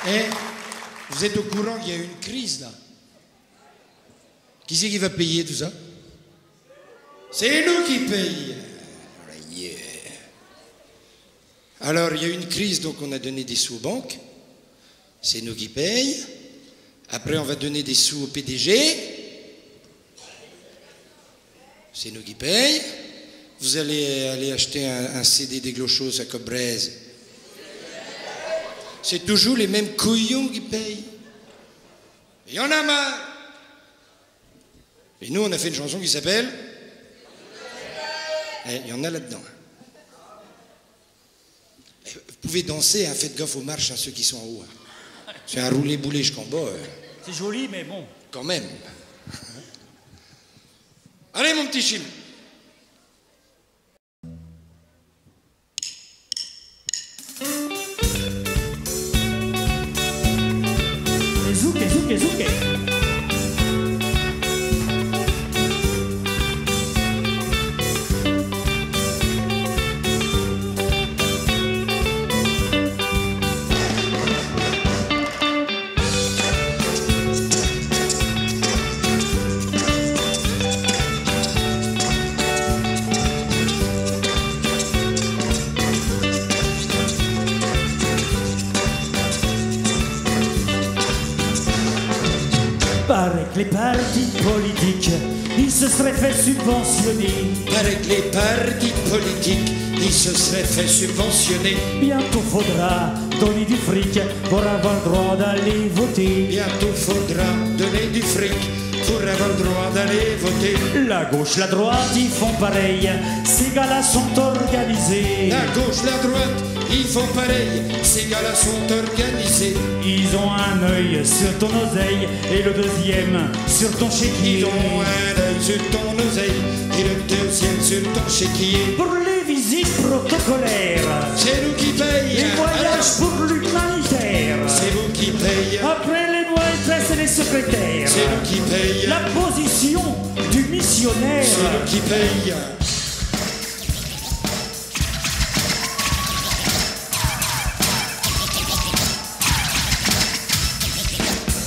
Et vous êtes au courant qu'il y a une crise là? Qui c'est qui va payer tout ça? C'est nous qui payons. Yeah. Alors il y a une crise, donc on a donné des sous aux banques. C'est nous qui payons. Après on va donner des sous au PDG. C'est nous qui payons. Vous allez aller acheter un CD des Glochos à Cobraise. C'est toujours les mêmes couillons qui payent. Il y en a marre. Et nous, on a fait une chanson qui s'appelle... Il y en a là-dedans. Vous pouvez danser, hein, faites gaffe aux marches, hein, ceux qui sont en haut. Hein. C'est un roulé-boulé jusqu'en bas. C'est joli, mais bon. Quand même. Allez, mon petit Chim. Zouké, zouké, zouké. Paraît que les partis politiques, ils se seraient fait subventionner. Paraît que les partis politiques, ils se seraient fait subventionner. Bientôt faudra donner du fric pour avoir le droit d'aller voter. Bientôt faudra donner du fric pour avoir le droit d'aller voter. La gauche, la droite, ils font pareil, ces gars-là sont organisés. La gauche, la droite, ils font pareil, ces gars-là sont organisés. Ils ont un œil sur ton oseille et le deuxième sur ton chéquier. Ils ont un œil sur ton oseille et le deuxième sur ton chéquier. Pour les visites protocolaires, c'est nous qui payons. Les voyages pour l'humanitaire, c'est vous qui payez. Après les maîtresses et les secrétaires, c'est nous qui payons. La position du missionnaire, c'est nous qui payons.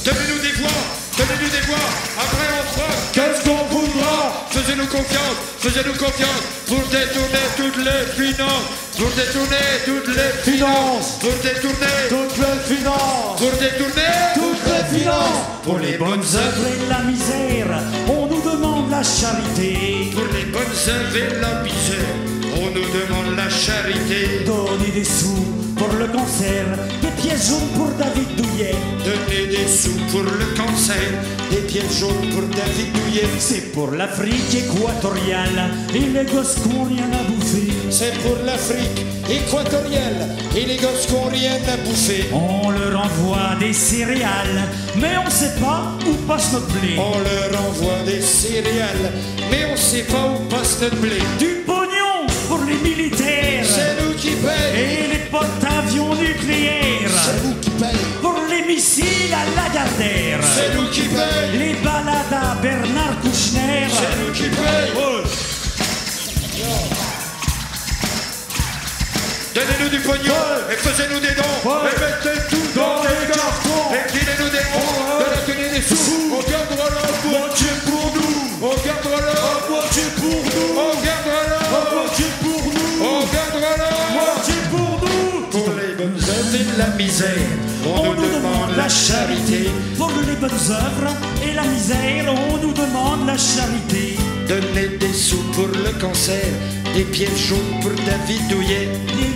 Donnez-nous des voix, donnez-nous des voix, après on fera qu'est-ce qu'on voudra. Faisez-nous confiance, pour détourner toutes les finances, pour détourner toutes les finances, pour détourner toutes les finances, pour détourner toutes les finances, pour les bonnes œuvres et la misère, on nous demande la charité. Pour les bonnes œuvres et la misère, on nous demande la charité. Donnez des sous pour le cancer, des pièces jaunes pour David Douillet. Donnez des sous pour le cancer, des pièces jaunes pour David Douillet. C'est pour l'Afrique équatoriale et les gosses qui n'ont rien à bouffer. C'est pour l'Afrique équatoriale et les gosses qui n'ont rien à bouffer. On leur envoie des céréales, mais on sait pas où passe notre blé. On leur envoie des céréales, mais on sait pas où passe notre blé. Du pognon pour les militaires, c'est nous qui payons. Et les porte-avions nucléaires, c'est nous qui payons. Pour les missiles à Lagardère, c'est nous qui payons. Les balades à Bernard Kouchner, c'est nous qui payons. Donnez-nous du pognon et faisez-nous des dons et mettez tout dans les cartons et filez-nous des ronds de la tenue des sous. On gardera la moitié pour nous. On gardera la moitié pour nous. On gardera la moitié pour nous. On gardera la moitié pour nous. Pour les bonnes œuvres et la misère, on nous demande la charité. Pour les bonnes œuvres et la misère, on nous demande la charité. Donnez des sous pour le cancer, des pièces jaunes pour David Douillet.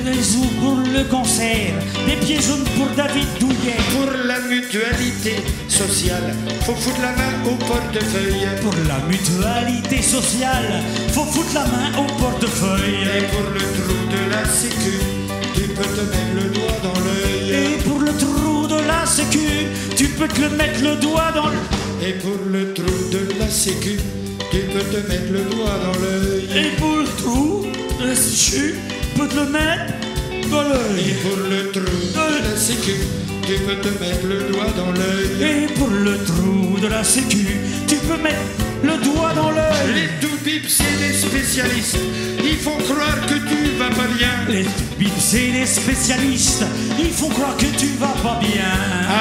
Des sous pour le cancer, des pieds jaunes pour David Douillet. Pour la mutualité sociale, faut foutre la main au portefeuille. Pour la mutualité sociale, faut foutre la main au portefeuille. Et pour le trou de la sécu, tu peux te mettre le doigt dans l'œil. Et pour le trou de la sécu, tu peux te mettre le doigt dans l'œil. Et pour le trou de la sécu, tu peux te mettre le doigt dans l'œil. Et pour le trou de la sécu, tu peux te le mettre dans l'œil. Et pour le trou de la sécu, tu peux te mettre le doigt dans l'œil. Et pour le trou de la sécu, tu peux mettre le doigt dans l'œil. Les tout pips, c'est c'est des spécialistes. Ils font croire que tu vas pas bien. Les bips et les spécialistes, ils font croire que tu vas pas bien.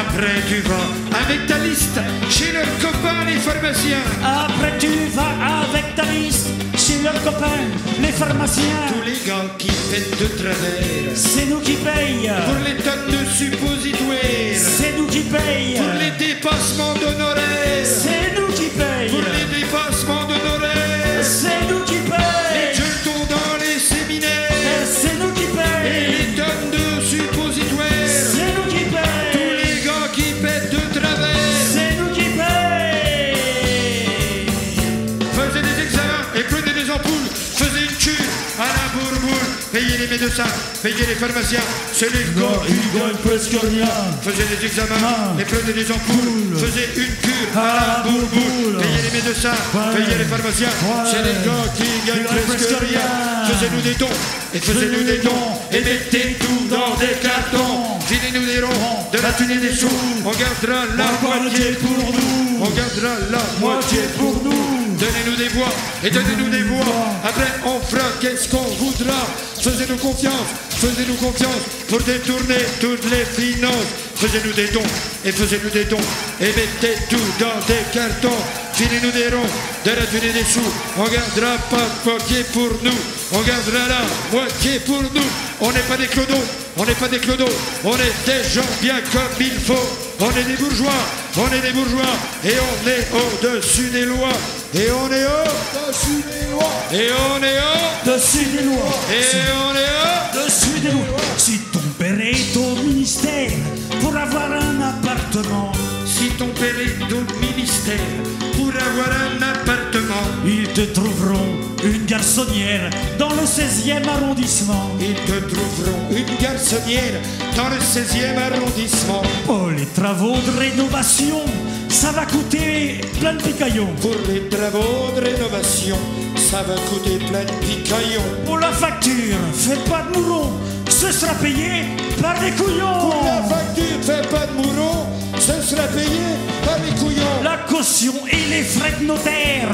Après tu vas avec ta liste chez leurs copains les pharmaciens. Après tu vas avec ta liste chez leurs copains, les pharmaciens. Tous les gars qui pètent de travers. C'est nous qui paye. Pour les tonnes de suppositoires. C'est nous qui paye. Pour les dépassements d'honoraires. C'est nous qui paye. Pour les dépassements d'honoraires. C'est nous qui paye. Les jetons dans les séminaires. C'est nous qui Et paye. les tonnes de suppositoires. C'est nous qui paye. Tous les gars qui pètent de travers. C'est nous qui paye. Faisait des examens et prenaient des ampoules. Faisait une cure à la bourboule. Payez les médecins, payez les pharmaciens. C'est les gars qui gagnent presque rien. Faisait des examens et prenaient des ampoules. Faisait une cure à la bourboule. Payez les médecins, payez les pharmaciens. C'est les gars qui gagnent presque rien. Faisez-nous des dons et faisez-nous des dons. Et mettez tout dans des cartons. Filez-nous des ronds, de la thune et des sous. On gardera la moitié pour nous. On gardera la moitié pour nous. Donnez-nous des voix et donnez-nous des voix. Après on fera qu'est-ce qu'on voudra. Faisez-nous confiance pour détourner toutes les finances. Faisez-nous des dons et faisez-nous des dons. Et mettez tout dans des cartons. Filez-nous des ronds, de la thune et des sous. On gardera pas moitié pour nous. On gardera la moitié pour nous. On n'est pas des clodos, on n'est pas des clodos. On est des gens bien comme il faut. On est des bourgeois, on est des bourgeois. Et on est au-dessus des lois. Et on est au-dessus des lois. Et on est Dessus des lois. et on est Dessus des lois. Si ton père est au ministère pour avoir un appartement, Si ton père est au ministère pour avoir un appartement, ils te trouveront une garçonnière dans le 16e arrondissement. ils te trouveront une garçonnière dans le 16e arrondissement. Oh, les travaux de rénovation, ça va coûter plein de picaillons. Pour les travaux de rénovation, ça va coûter plein de picaillons. Pour la facture, fais pas de mouron, ce sera payé par des couillons. Pour la facture, fais pas de mouron, ce sera payé par les couillons. La caution et les frais de notaire,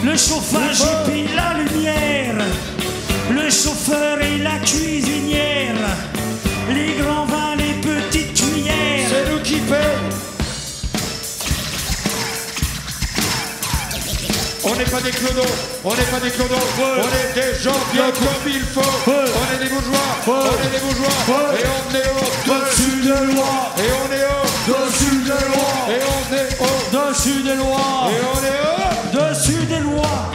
le chauffage et puis la lumière, le chauffeur et la cuisinière, les grands vins, les petites cuillères. C'est nous qui payons. On n'est pas des clodos, on n'est pas des clodos, on est des gens bien comme il faut. On est des bourgeois, on est des bourgeois, et on est au-dessus des lois. Et on est au-dessus des lois. Et on est Dessus des lois, et on est dessus des lois.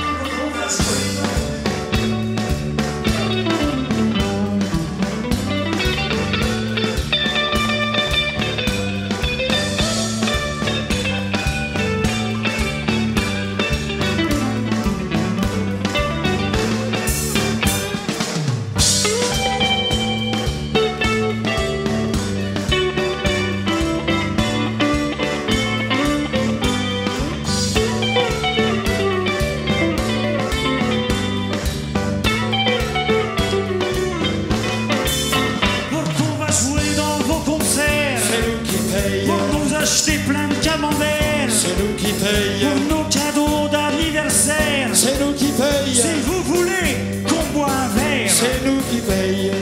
Acheter plein de camemberts. C'est nous qui payons. Pour nos cadeaux d'anniversaire. C'est nous qui payons. Si vous voulez qu'on boit un verre, C'est nous qui payons.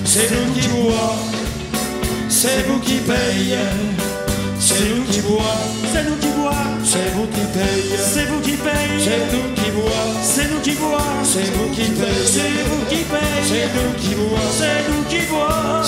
C'est nous qui boit. C'est vous qui payez. C'est nous qui boit. c'est nous qui boit, C'est vous qui payez. c'est vous qui paye, C'est nous qui boit. c'est nous qui boit, C'est vous qui payez. c'est vous qui paye, C'est nous qui boit. c'est nous qui boit,